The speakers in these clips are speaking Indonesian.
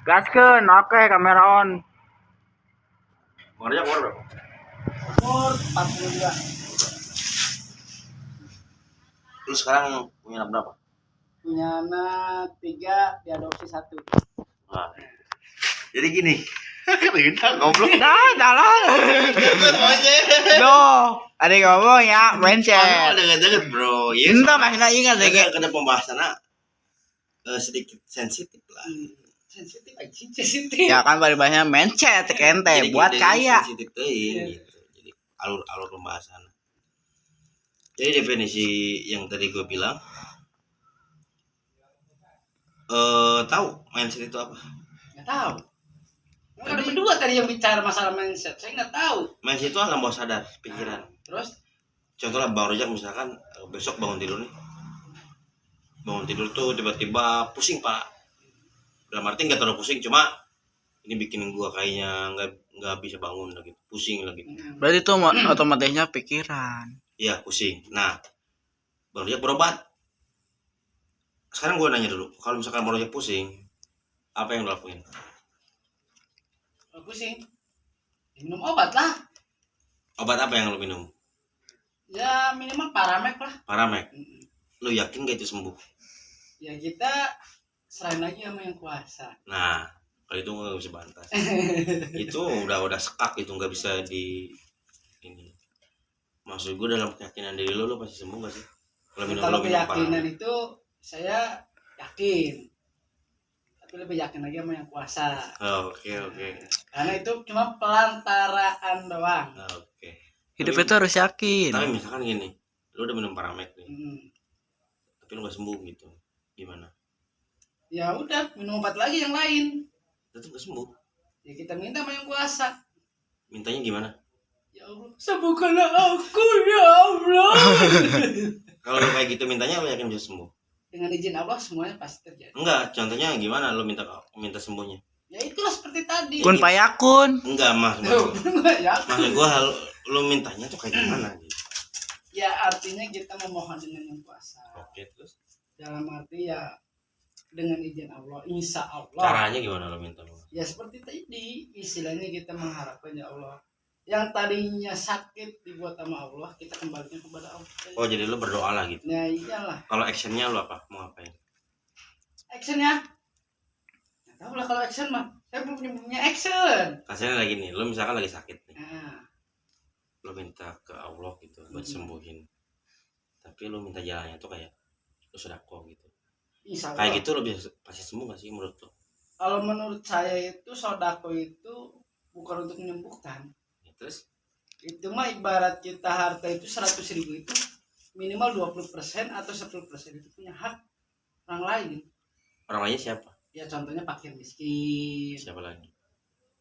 Gaskeun, oke kamera on. Umurnya umur berapa? Umur 42. Lu sekarang punya anak berapa? Punya anak 3, diadopsi 1. Nah, jadi gini. Bintang goblok. Dah, jalan. Doh, ada ngomong ya, mindset. Deket-deket bro. Ya, Entah masih ingat deh. Kena pembahasan sedikit sensitif lah. Sensitif. Ya kan pada bahasanya mindset kente Jadi buat kita kaya. sensitif gitu. Jadi alur pembahasan. Jadi definisi yang tadi gue bilang, tahu mindset itu apa? Nggak tahu. Ada berdua tadi yang bicara masalah mindset. Saya nggak tahu. Mindset itu alam bawah sadar, pikiran. Terus? Contohnya Bang Rojak misalkan besok bangun tidur nih. Bangun tidur tuh tiba-tiba pusing pak. Dalam arti nggak terlalu pusing, cuma ini bikin gua kayaknya nggak bisa bangun lagi, pusing lagi. Berarti itu otomatisnya pikiran. Iya pusing. Nah, Bang Rojak berobat. Sekarang gua nanya dulu, kalau misalkan Bang Rojak pusing, apa yang lo lakuin? Kalau pusing, minum obat lah. Obat apa yang lo minum? Ya minimal Paramek lah. Paramek. Lo yakin gak itu sembuh? Ya kita serahin lagi sama yang kuasa. Nah, kalau itu nggak bisa bantah. Itu udah sekak, itu nggak bisa di ini. Maksud gue dalam keyakinan diri lo pasti sembuh gak sih? Kalau keyakinan itu saya yakin, tapi lebih yakin lagi sama yang kuasa. Oke. Karena itu cuma pelantaraan doang. Oke. Hidup itu harus yakin. Tapi misalkan gini, lo udah minum Paramek nih, tapi lo gak sembuh gitu, gimana? Ya udah, minum obat lagi yang lain. Tetap gak sembuh. Ya kita minta sama yang kuasa. Mintanya gimana? Ya Allah, sembuhkanlah aku ya Allah. Kalau lo kayak gitu mintanya, lo yakin bisa sembuh? Dengan izin Allah semuanya pasti terjadi. Enggak, contohnya gimana lo minta sembuhnya? Ya itulah seperti tadi. Kun payakun. Enggak maksud gue lo mintanya tuh kayak gimana gitu? Ya artinya kita memohon dengan yang kuasa. Oke, terus? Dalam arti ya dengan izin Allah, insya Allah. Caranya gimana lo minta? Ya seperti tadi, istilahnya kita mengharapkan ya Allah, yang tadinya sakit dibuat sama Allah, kita kembalikan kepada Allah. Oh jadi lo berdoa lah gitu? Ya iyalah. Kalau actionnya lo apa? Mau ngapain? Actionnya? Nggak tahu lah kalau action mah. Saya belum punya action. Kasihnya lagi nih, lo misalkan lagi sakit nih, Nah. lo minta ke Allah gitu buat sembuhin, tapi lo minta jalannya tuh kayak lo sedekah gitu. Insya Allah. Kayak gitu lo bisa pasti sembuh gak sih menurut lo? Kalau menurut saya itu sodako itu bukan untuk menyembuhkan. Ya, terus? Itu mah ibarat kita harta itu 100.000 itu minimal 20% atau 10% itu punya hak orang lain. Orang lainnya siapa? Ya contohnya fakir miskin, Siapa lagi?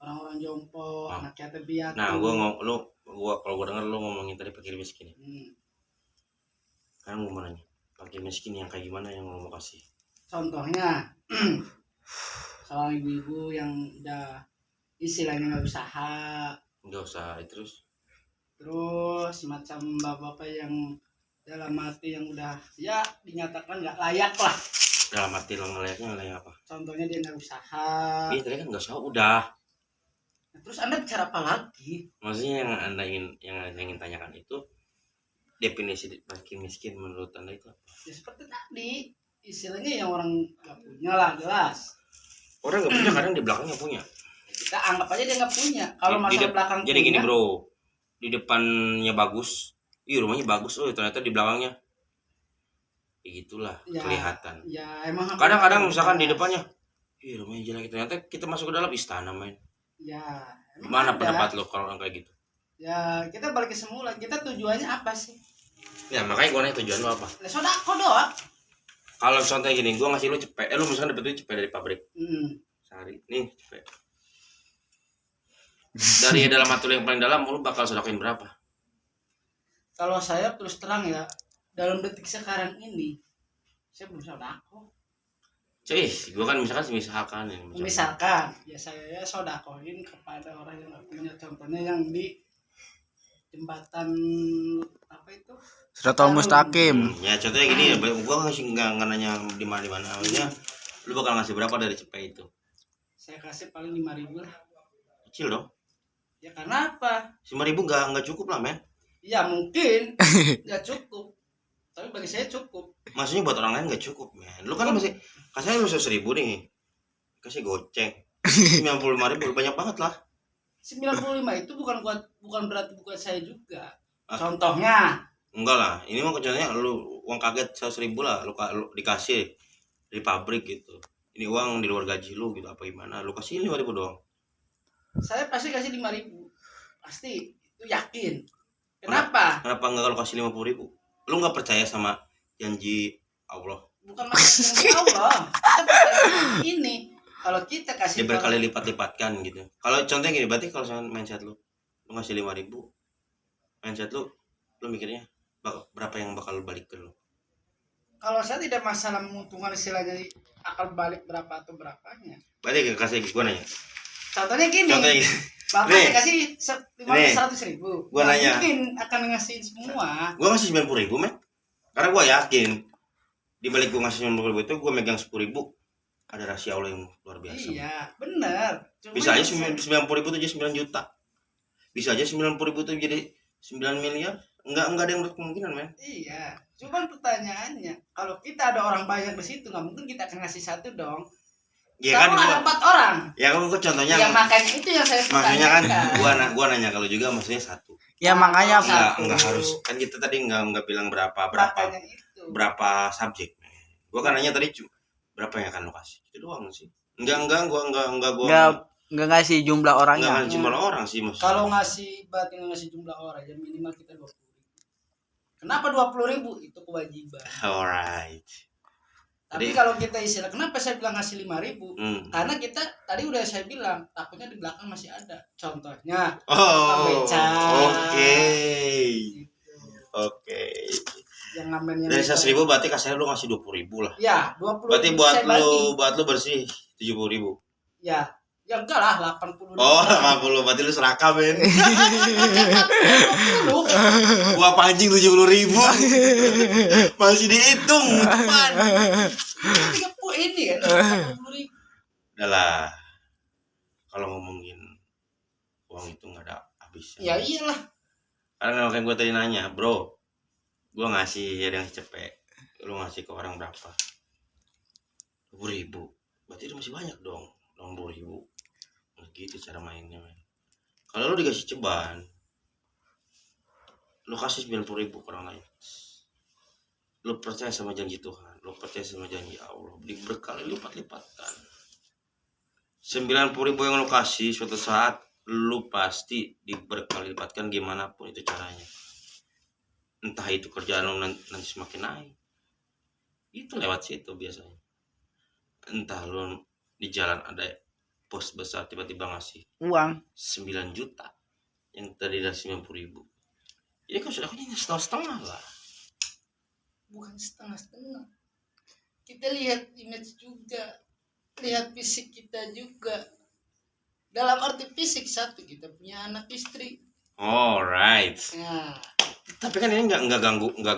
orang-orang jompo, anak yatim piatu. Nah, kalau gue denger lo ngomongin tadi fakir miskin ya. Kan gue mau nanya, fakir miskin yang kayak gimana yang lo mau kasih? Contohnya, seorang ibu-ibu yang udah istilahnya nggak usaha. Nggak usah, terus Semacam bapak-bapak yang dalam arti yang udah ya dinyatakan nggak layak lah. dalam arti lo ngelayaknya layak apa? Contohnya dia nggak usaha. Iya tadi kan nggak usah, udah. Nah, terus Anda bicara apa lagi? Maksudnya yang anda ingin tanyakan itu definisi fakir miskin menurut anda itu apa? Ya seperti tadi, istilahnya yang orang nggak punya lah jelas. Orang nggak punya kadang di belakangnya punya. Kita anggap aja dia nggak punya. Kalau masalah belakang jadi punya, gini bro, di depannya bagus, rumahnya bagus, ternyata di belakangnya ya gitulah ya, kelihatan. Ya emang kadang-kadang misalkan di depannya rumahnya jelek, ternyata kita masuk ke dalam istana main. Ya gimana pendapat lo kalau kayak gitu? Ya kita balik ke semula, kita tujuannya apa sih? Ya makanya gue nanya tujuan lo apa? Sodako doang. Kalau contohnya gini, gue ngasih lo cepet, lo misalkan dapet duit cepet dari pabrik sehari, nih cepet dari dalam hati lo yang paling dalam, lo bakal sodakin berapa? Kalau saya terus terang ya, dalam detik sekarang ini saya belum sodako. Cuy, gue kan misalkan ya saya sodakoin kepada orang yang nggak punya. Contohnya yang di jembatan apa itu? Siratal Mustaqim. Ya contohnya gini, gue ngasih nggak nanya di mana, maksudnya Lu bakal ngasih berapa dari cepet itu? Saya kasih paling 5.000 lah. Kecil dong. Ya karena apa? 5.000 nggak cukup lah men. Ya mungkin nggak cukup, tapi bagi saya cukup. Maksudnya buat orang lain nggak cukup men. Lu kan masih kasihnya lu 100.000 nih, kasih goceng 95.000 banyak banget lah. 95 itu bukan berarti bukan saya juga. Ah. Contohnya, Enggak lah, ini mah contohnya lu uang kaget 100.000 lah, lu dikasih dari pabrik gitu. Ini uang di luar gaji lu gitu apa gimana? Lu kasih 5.000 doang. saya pasti kasih 5.000. Pasti, itu yakin. Kenapa? Kenapa enggak kalau kasih 50.000? Lu nggak percaya sama janji Allah? Bukan masalah yang Allah. Kita percaya sama ini. Kalau kita kasih Dia berkali lipat-lipatkan gitu. Kalau contohnya gini, berarti kalau mindset lu ngasih 5.000, mindset lu mikirnya berapa yang bakal balik ke lu? Kalau saya tidak masalah menguntungkan istilahnya akal balik berapa atau berapanya. Berarti kasih gua nanya. Contohnya gini. Bapak nih, dikasih 100.000. Gua nanya. Mungkin akan ngasih semua. Gua ngasih 90.000 men. Karena gua yakin di balik gua ngasih 90.000 itu gua megang 10.000 ada rahasia Allah yang luar biasa. Iya, benar. Bisa aja 90.000 itu jadi 9 juta. Bisa aja 90.000 itu jadi 9 miliar. Enggak ada yang berkemungkinan men. Iya. Cuman pertanyaannya, kalau kita ada orang banyak di situ, nggak mungkin kita akan ngasih satu dong. Ya kan ada 4 orang. Ya kan gua contohnya. Ya makanya itu yang saya maksudnya kan pertanyakan. gua nanya kalau juga maksudnya satu. Ya makanya Enggak harus kan kita tadi enggak bilang berapa Makanya itu. berapa subjek. Gua kan nanya tadi berapa yang akan lo kasih. Itu doang sih. Enggak gua nggak ngasih jumlah orangnya. enggak jumlah orang sih maksudnya. Kalau berarti ngasih jumlah orang, ya minimal kita 20.000. Kenapa 20.000? Itu kewajiban. Alright. Tapi Jadi- kalau kita istilah, kenapa saya bilang ngasih 5.000? Hmm. Karena kita tadi udah saya bilang, takutnya di belakang masih ada. Contohnya, Oh. beca. Oke. gitu. Oke. Yang ngamen yang Dari itu. 100.000 berarti kasarnya lu ngasih 20.000 lah. Ya, 20.000 Berarti buat saya bagi. lu bersih 70.000. Ya, ya enggak lah 80.000. Oh, 50 berarti lu serakah, men. 80. Gua pancing 70.000. Masih dihitung depan. 30 ini kan 80.000. Udah lah. Kalau ngomongin uang itu nggak ada habisnya. Ya iyalah. Karena makanya gue tadi nanya, bro, gue ngasih ya yang cepet, lu ngasih ke orang berapa? 20.000. Berarti itu masih banyak dong, 20.000. Nah, gitu cara mainnya, men. Kalau lu dikasih ceban, lu kasih 90.000 ke orang lain. Lu percaya sama janji Tuhan, lu percaya sama janji Allah, berkali lipat-lipatkan. 90.000 yang lu kasih suatu saat lu pasti diberkali lipatkan gimana pun itu caranya. Entah itu kerjaan lu nanti semakin naik, itu lewat situ biasanya. Entah lu di jalan ada pos besar tiba-tiba ngasih Uang. 9 juta yang tadi dari 90.000. Jadi kan sudah punya setengah-setengah lah. Bukan setengah-setengah. Kita lihat image juga, lihat fisik kita juga. Dalam arti fisik, satu, kita punya anak istri. Alright. Nah, Tapi kan ini nggak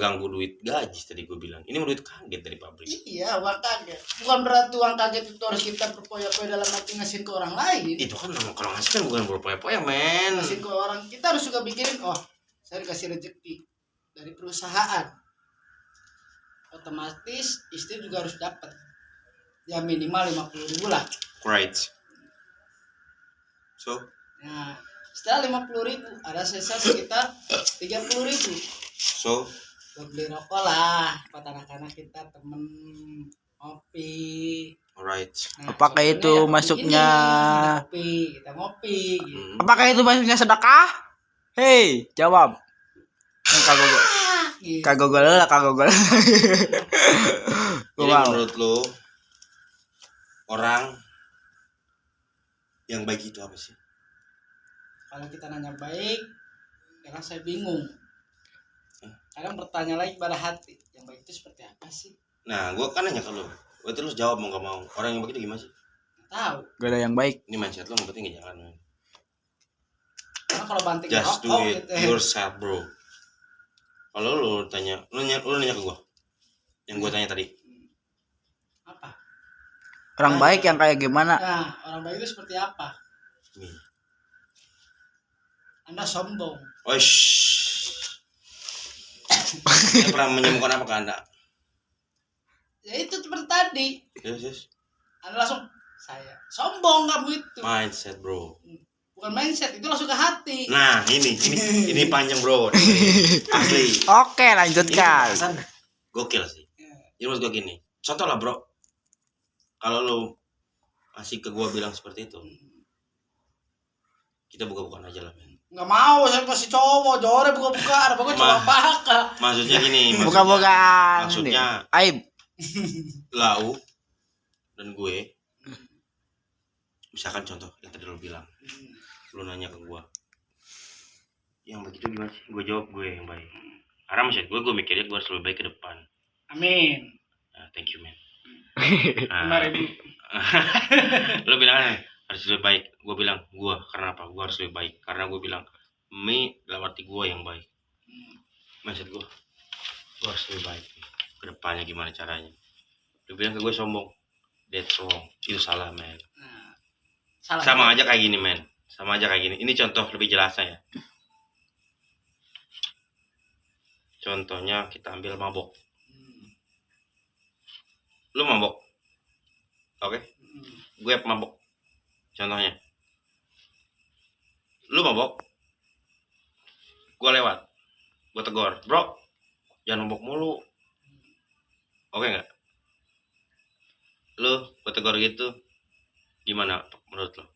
ganggu duit gaji tadi gue bilang. Ini mau duit kaget dari pabrik. iya, uang kaget. Bukan berarti uang kaget itu harus kita berpoya-poya dalam arti ngasihin ke orang lain. Itu kan kalau ngasih kan bukan berpoya-poya, men. Ngasihin ke orang, kita harus juga pikirin, oh, saya dikasih rezeki dari perusahaan. Otomatis istri juga harus dapat. Ya minimal 50.000 lah. Right. So, Nah, setelah 50.000 ada sisa sekitar 30.000 so buat beli rokok lah buat anak-anak kita, temen ngopi. alright. Nah, Apakah contohnya itu ya kopi masuknya- ini, kita ngopi gitu. Apakah itu maksudnya sedekah? Hei, jawab. Kagok Gitu. kagok lah, kagok. Jadi Wow. menurut lo orang yang baik itu apa sih? Kalau kita nanya baik, ya kan saya bingung. Kadang bertanya lagi pada hati, yang baik itu seperti apa sih? Nah, gue kan nanya ke lo. Berarti lo jawab mau gak mau. Orang yang baik itu gimana sih? Nggak tahu. Gak ada yang baik. Ini mindset lo yang penting gak jalan, man. Karena kalau banting Just do rokok it gitu, yourself, bro. Kalau lo tanya, lo nanya ke gue. Yang gue tanya tadi. apa? Orang baik yang kayak gimana? Nah, orang baik itu seperti apa? Nih. Anda sombong. Saya pernah menyembuhkan apa ke Anda? Ya itu seperti tadi. Yes. Anda langsung saya sombong kamu itu. Mindset, bro. Bukan mindset, itu langsung ke hati. Nah, ini panjang, bro. Asli. Oke, Ini lanjutkan. pembahasan gokil sih. Jadi maksud gue gini. Contoh lah, bro. Kalau lu masih ke gua bilang seperti itu, kita buka-bukaan aja lah, men. Nggak mau, saya masih cowok. Jore buka-bukaan, apa gue coba baka. Maksudnya gini, Buka-bukaan. maksudnya Aib. lau dan gue, misalkan contoh yang tadi lu bilang, lu nanya ke gua, yang begitu gimana sih? Gue jawab gue yang baik. Karena maksud gue mikirnya gue harus lebih baik ke depan. Amin. Nah, thank you, man. 5.000. Lu bilang harus lebih baik. Gue bilang gue karena apa? Gue harus lebih baik karena gue bilang me dalam arti gue yang baik. Maksud gue harus lebih baik. Kedepannya gimana caranya? Lu bilang ke gue sombong. That's wrong. Itu salah, man. Nah, salah. Sama aja kayak gini, man. Sama aja kayak gini. Ini contoh lebih jelasnya ya. Contohnya kita ambil mabok. Lu mabok. Oke? Gue mabok. Contohnya. Lu mabok. Gue lewat. Gue tegur. Bro, jangan mabok mulu. Oke nggak? Lu gue tegur gitu. Gimana menurut lo?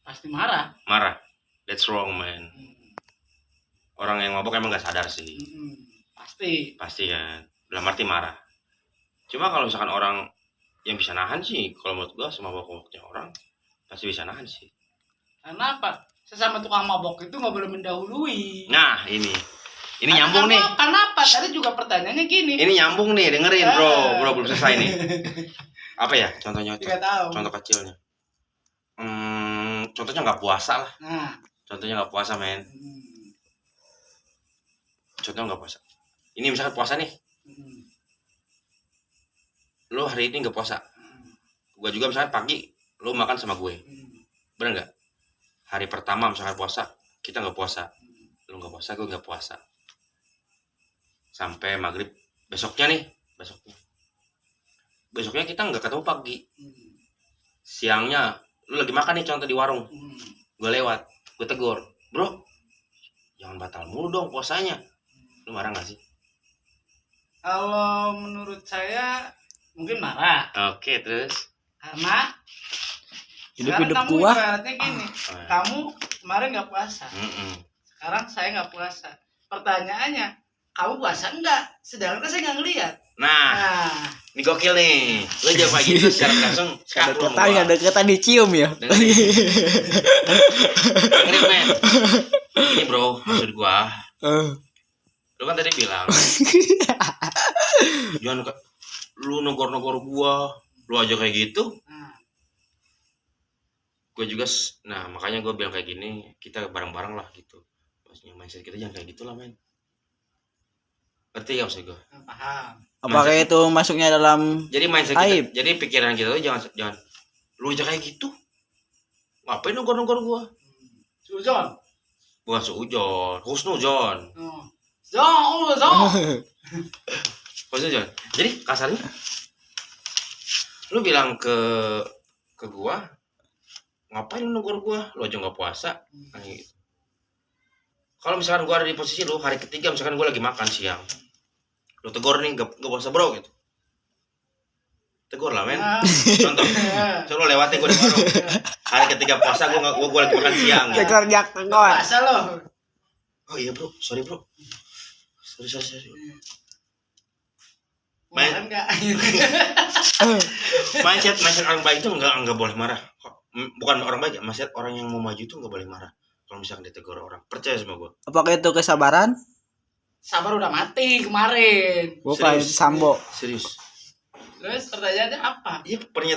Pasti marah. Marah. That's wrong, man. Orang yang mabok emang gak sadar sih. Pasti. Pasti kan. Dalam arti marah. Cuma kalau misalkan orang yang bisa nahan sih, kalau menurut gua sama mabok-maboknya orang pasti bisa nahan sih. Karena apa? Sesama tukang mabok itu nggak boleh mendahului. Nah, ini nyambung nih. Karena apa? Tadi juga pertanyaannya gini. Ini nyambung nih, dengerin bro belum selesai nih. Apa ya contohnya? Tidak tahu. Contoh kecilnya. Contohnya nggak puasa lah. Nah. Contohnya nggak puasa, men. Contohnya nggak puasa. Ini misalkan puasa nih. Lo hari ini nggak puasa. Gue juga misalkan pagi lo makan sama gue. Bener nggak? Hari pertama misalkan puasa, kita nggak puasa. Lo nggak puasa, gue nggak puasa. Sampai maghrib besoknya nih, besoknya kita nggak ketemu pagi. Siangnya lo lagi makan nih contoh di warung. Gue lewat, gue tegur, bro, jangan batal mulu dong puasanya. Lo marah nggak sih? Kalau menurut saya mungkin marah. Oke, terus? Karena Hidup kamu gua. ibaratnya gini, kamu kemarin nggak puasa. Sekarang saya nggak puasa. Pertanyaannya, kamu puasa enggak? Sedangkan saya nggak ngeliat. Nah, ini gokil nih. Lo jawab kayak gitu secara langsung. Ada deketan dicium ya. Dengerin, men. Ini bro, maksud gua. Lu kan tadi bilang jangan lu negor-negor gua, lu aja kayak gitu. Gue juga, nah makanya gue bilang kayak gini, kita bareng-bareng lah gitu. Maksudnya mindset kita jangan kayak gitulah, men. Ngerti gak maksud gue? Paham. Apakah itu masuknya dalam jadi mindset aib? kita, jadi pikiran kita tuh jangan lu aja kayak gitu. Ngapain negor-negor gua? Sujon. Bukan seujon, husnujon. Husnujon. Jadi kasarnya lu bilang ke gua, ngapain lu negor gua? Lu aja nggak puasa. Nah, gitu. Kalau misalkan gua ada di posisi lu, hari ketiga misalkan gua lagi makan siang, lu tegur nih gak puasa bro gitu, tegur lah, men. Contoh, lu lewatin gua di warung, hari ketiga puasa gua lagi makan siang. Tegur jak tegur. Puasa lo. Oh iya bro, sorry bro, sorry. Main enggak? mindset orang baik itu nggak boleh marah. Bukan orang baik, mindset orang yang mau maju itu nggak boleh marah. Kalau misalkan ditegur orang, percaya sama gue. Apakah itu kesabaran? Sabar udah mati kemarin. Bukan Serius. Sambo. Serius. Terus pertanyaannya apa? Iya, pernyataan